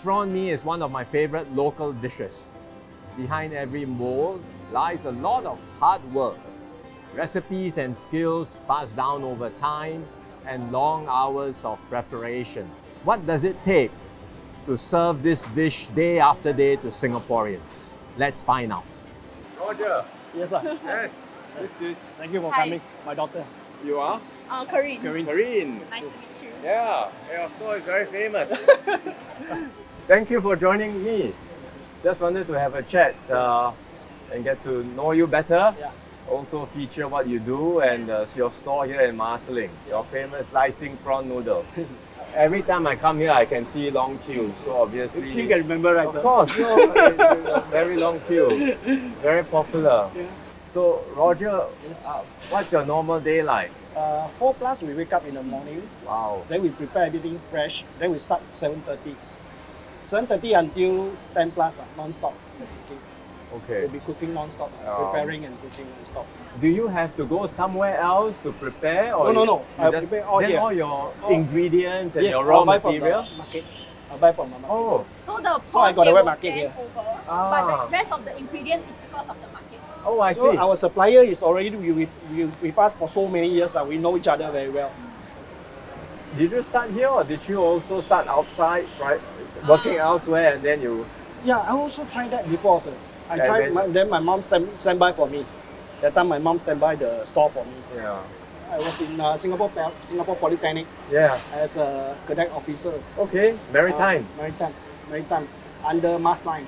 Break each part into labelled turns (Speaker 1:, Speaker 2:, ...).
Speaker 1: prawn mee is one of my favorite local dishes. Behind every mold lies a lot of hard work, recipes and skills passed down over time, and long hours of preparation. What does it take to serve this dish day after day to Singaporeans? Let's find out. Roger.
Speaker 2: Yes, sir.
Speaker 1: Yes. This is.
Speaker 2: Thank you for
Speaker 3: Hi.
Speaker 2: coming. My daughter.
Speaker 1: You are?
Speaker 3: Corinne.
Speaker 1: Corinne.
Speaker 3: Nice to meet you.
Speaker 1: Yeah, your store is very famous. Thank you for joining me. Just wanted to have a chat and get to know you better.
Speaker 2: Yeah.
Speaker 1: Also feature what you do and your store here in Marsiling, your famous Lai Xing Prawn Noodle. Every time I come here, I can see long queues. So obviously,
Speaker 2: You can remember, right,
Speaker 1: of
Speaker 2: sir?
Speaker 1: course, very long queue, very popular.
Speaker 2: Yeah.
Speaker 1: So Roger, what's your normal day like?
Speaker 2: 4 plus, we wake up in the morning.
Speaker 1: Wow.
Speaker 2: Then we prepare everything fresh. Then we start 7:30. 7:30 until 10 plus, non-stop. Okay.
Speaker 1: Okay.
Speaker 2: We'll be cooking non-stop, preparing and cooking non-stop.
Speaker 1: Do you have to go somewhere else to prepare? Or
Speaker 2: No.
Speaker 1: you
Speaker 2: I
Speaker 1: just-
Speaker 2: prepare all
Speaker 1: then
Speaker 2: here.
Speaker 1: all your
Speaker 2: All-
Speaker 1: ingredients and
Speaker 2: Yes,
Speaker 1: your raw
Speaker 2: I'll buy from
Speaker 1: material?
Speaker 2: the market. I'll buy from the market.
Speaker 1: Oh,
Speaker 3: So the
Speaker 2: So I
Speaker 3: prawn
Speaker 2: got a
Speaker 3: they
Speaker 2: wet
Speaker 3: will
Speaker 2: market
Speaker 3: send
Speaker 2: here.
Speaker 3: over,
Speaker 1: Ah.
Speaker 3: but the rest of the ingredient is because of the market.
Speaker 1: oh, I
Speaker 2: So
Speaker 1: see.
Speaker 2: our supplier is already with us for so many years. We know each other very well.
Speaker 1: Did you start here or did you also start outside, right? Working elsewhere and then you...
Speaker 2: Yeah, I also tried that before, sir. I
Speaker 1: And
Speaker 2: tried, then my mom stand by for me. That time my mom stand by the store for me.
Speaker 1: Yeah.
Speaker 2: I was in Singapore Polytechnic
Speaker 1: Yeah.
Speaker 2: as a cadet officer.
Speaker 1: Okay. Maritime.
Speaker 2: Maritime, under Marsiling.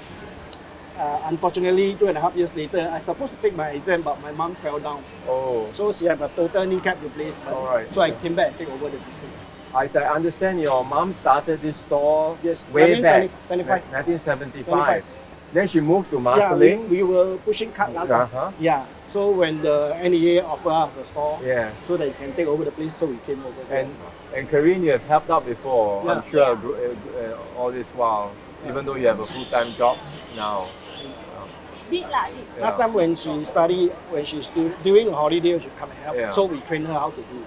Speaker 2: Unfortunately, 2.5 years later, I supposed to take my exam, but my mom fell down.
Speaker 1: Oh.
Speaker 2: So she had a total kneecap replacement.
Speaker 1: Alright.
Speaker 2: So I came back and take over the business.
Speaker 1: As I understand, your mom started this store
Speaker 2: Yes,
Speaker 1: way back,
Speaker 2: 1975.
Speaker 1: 1975. Then she moved to
Speaker 2: Yeah,
Speaker 1: Marsiling.
Speaker 2: we were pushing cart last time.
Speaker 1: Uh-huh.
Speaker 2: Yeah. So when the NEA offered us a store,
Speaker 1: Yeah.
Speaker 2: so that you can take over the place, so we came over there.
Speaker 1: And Corinne, you have helped out before, I'm
Speaker 2: Yeah.
Speaker 1: sure, all this while, even though you have a full-time job now.
Speaker 3: Did.
Speaker 1: Yeah.
Speaker 2: Last time when she studied, when she's during a holiday, she come and help.
Speaker 1: Yeah.
Speaker 2: So we train her how to do.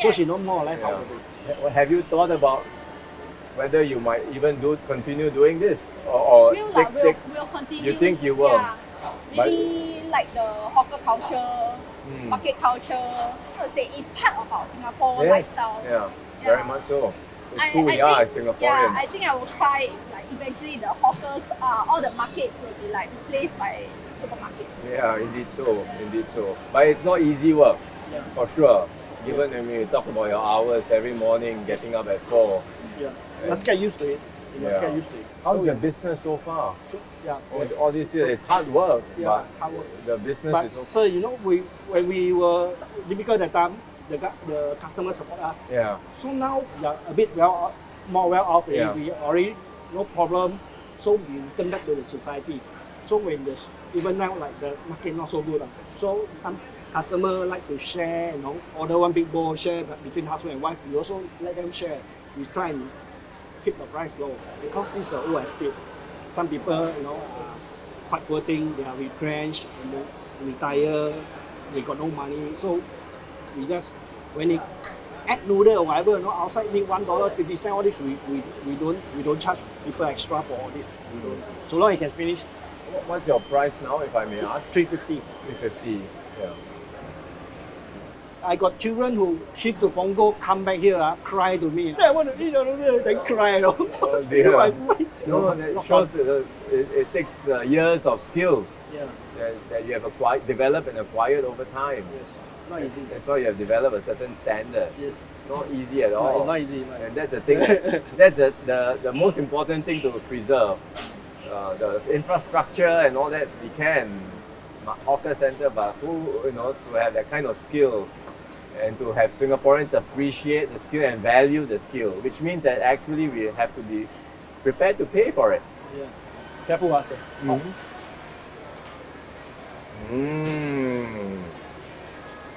Speaker 2: So she know more or less how to do.
Speaker 1: Have you thought about whether you might even continue doing this? Or
Speaker 3: We'll continue.
Speaker 1: you think you will?
Speaker 3: Yeah. Really like the hawker culture, market culture. How to say, it's part of our Singapore lifestyle.
Speaker 1: Yeah,
Speaker 3: Yeah.
Speaker 1: very much so. It's
Speaker 3: I
Speaker 1: who we are as
Speaker 3: think-
Speaker 1: Singaporeans.
Speaker 3: Yeah, I think I will try. Like eventually, the hawkers, all the markets will be like replaced by supermarkets.
Speaker 1: Yeah, indeed so, indeed so. But it's not easy work,
Speaker 2: Yeah.
Speaker 1: for sure. Given when you talk about your hours every morning, getting up at 4.
Speaker 2: Yeah. Must get used to it. You must
Speaker 1: Yeah.
Speaker 2: get used to it.
Speaker 1: How's
Speaker 2: So
Speaker 1: the business so far?
Speaker 2: Yeah.
Speaker 1: All this year, it's hard work,
Speaker 2: Yeah,
Speaker 1: but
Speaker 2: hard work.
Speaker 1: the business
Speaker 2: But
Speaker 1: is okay.
Speaker 2: so you know, when we were difficult that time, the customer support us.
Speaker 1: Yeah,
Speaker 2: So now we are a bit more well off.
Speaker 1: Yeah.
Speaker 2: We already no problem. So we turn back to the society. So when even now like the market not so good, so some customer like to share, order one big bowl, share between husband and wife. We also let them share. We try and keep the price low because this is an old estate. Some people, are quite poor thing. They are retrenched and they retire. They got no money. So we just when they add noodle or whatever, outside need $1.50 all this. We don't charge people extra for all this. We don't. So long you can finish
Speaker 1: what's your price now, if I may ask?
Speaker 2: 350.
Speaker 1: 350. Yeah.
Speaker 2: I got children who shift to Punggol, come back here, cry to me. I want to eat the noodle, then cry.
Speaker 1: Oh dear. No,
Speaker 2: Not
Speaker 1: that shows that it takes years of skills
Speaker 2: Yeah.
Speaker 1: that you have developed and acquired over time.
Speaker 2: Yes. Not easy.
Speaker 1: That's why you have developed a certain standard.
Speaker 2: Yes.
Speaker 1: Not easy at all.
Speaker 2: Not easy.
Speaker 1: And that's the thing. That's the most important thing to preserve. The infrastructure and all that we can, hawker center, but to have that kind of skill and to have Singaporeans appreciate the skill and value the skill, which means that actually we have to be prepared to pay for it.
Speaker 2: Yeah. Careful, sir.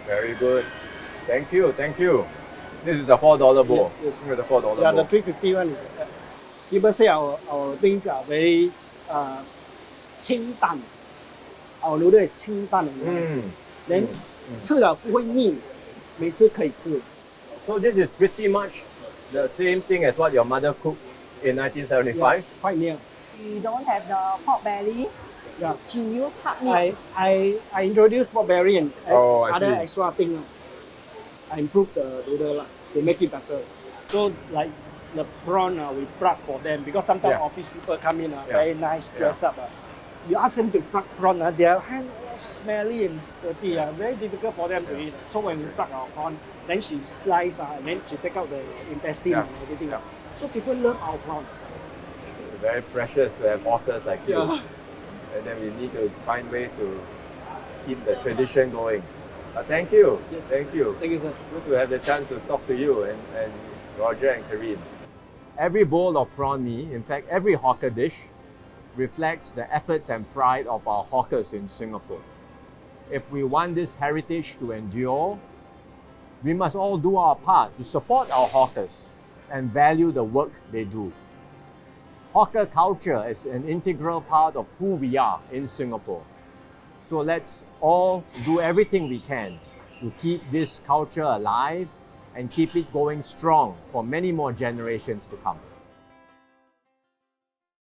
Speaker 1: Very good. Thank you. This is a $4 bowl.
Speaker 2: Yes.
Speaker 1: This is a $4
Speaker 2: Yeah, the
Speaker 1: bowl.
Speaker 2: 350 one is. People say our things are very 清淡. Our noodle is 清淡的 Then 吃了不会腻，每次可以吃。
Speaker 1: So this is pretty much the same thing as what your mother cooked in 1975.
Speaker 2: quite near.
Speaker 4: We don't have the pork belly.
Speaker 2: Yeah.
Speaker 4: She use cut meat.
Speaker 2: I introduced pork belly and
Speaker 1: Oh, I
Speaker 2: other
Speaker 1: see.
Speaker 2: extra thing. I improved the noodle to make it better. So like the prawn we pluck for them because sometimes
Speaker 1: Yeah.
Speaker 2: office people come in
Speaker 1: Yeah.
Speaker 2: very nice, dress up. You ask them to pluck prawn, their hand smelly and dirty. Very difficult for them to eat. So when we pluck our prawn, then she slice and then she take out the intestine
Speaker 1: Yeah.
Speaker 2: and everything.
Speaker 1: Yeah.
Speaker 2: So people love our prawn.
Speaker 1: Very precious to have hawkers like you.
Speaker 2: Yeah.
Speaker 1: And then we need to find ways to keep the tradition going. Thank you.
Speaker 2: Yes.
Speaker 1: Thank you.
Speaker 2: Thank you, sir.
Speaker 1: Good to have the chance to talk to you and Roger and Karine. Every bowl of prawn mee, in fact, every hawker dish, reflects the efforts and pride of our hawkers in Singapore. If we want this heritage to endure, we must all do our part to support our hawkers and value the work they do. Hawker culture is an integral part of who we are in Singapore. So let's all do everything we can to keep this culture alive and keep it going strong for many more generations to come.